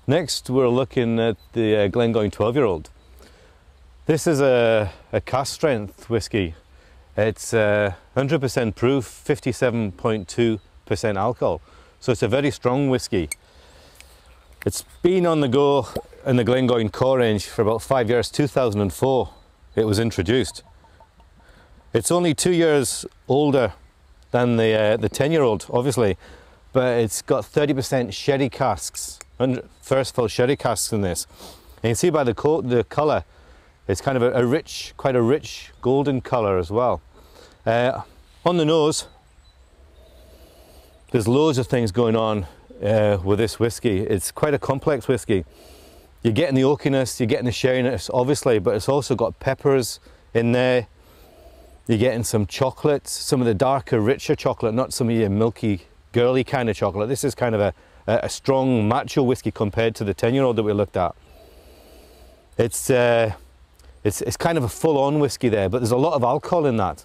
Next we're looking at the Glengoyne 12-year-old. This is a cask strength whiskey. It's 100% proof, 57.2% alcohol. So it's a very strong whiskey. It's been on the go in the Glengoyne core range for about 5 years. 2004 it was introduced. It's only 2 years older than the 10-year-old, obviously, but it's got 30% sherry casks, first fill sherry casks in this. And you can see by the colour, it's kind of quite a rich golden colour as well. On the nose, there's loads of things going on with this whiskey. It's quite a complex whiskey. You're getting the oakiness, you're getting the sherryness, obviously, but it's also got peppers in there. You're getting some chocolates, some of the darker, richer chocolate, not some of your milky, girly kind of chocolate. This is kind of a strong macho whiskey compared to the 10-year-old that we looked at. It's kind of a full-on whiskey there, but there's a lot of alcohol in that.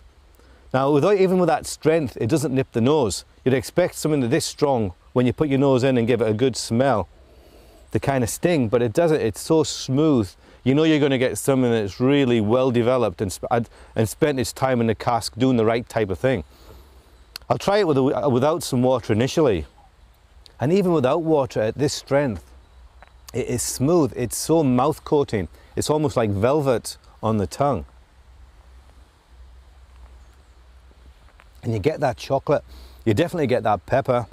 Now, even with that strength, it doesn't nip the nose. You'd expect something this strong, when you put your nose in and give it a good smell, to kind of sting, but it doesn't. It's so smooth. You know you're going to get something that's really well developed and spent its time in the cask doing the right type of thing. I'll try it without some water initially, and even without water at this strength, it is smooth. It's so mouth coating. It's almost like velvet on the tongue. And you get that chocolate, you definitely get that pepper,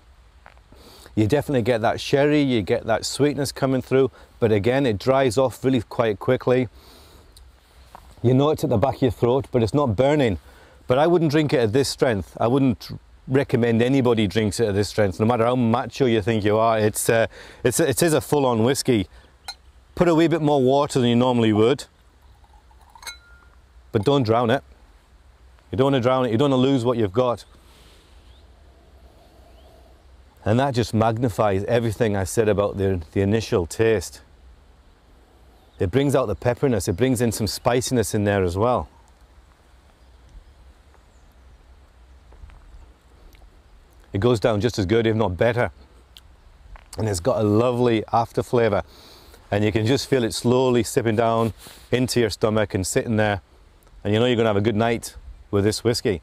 you definitely get that sherry, you get that sweetness coming through, but again, it dries off really quite quickly. You know it's at the back of your throat, but it's not burning. But I wouldn't drink it at this strength. I wouldn't recommend anybody drinks it at this strength, no matter how macho you think you are. It is a full-on whiskey. Put a wee bit more water than you normally would, but don't drown it. You don't want to drown it, you don't want to lose what you've got. And that just magnifies everything I said about the initial taste. It brings out the pepperiness, it brings in some spiciness in there as well. It goes down just as good, if not better. And it's got a lovely after flavour. And you can just feel it slowly sipping down into your stomach and sitting there. And you know you're going to have a good night with this whiskey.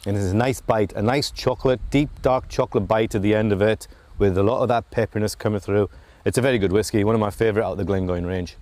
And it's a nice bite, a nice chocolate, deep dark chocolate bite at the end of it, with a lot of that pepperiness coming through. It's a very good whiskey, one of my favourite out of the Glengoyne range.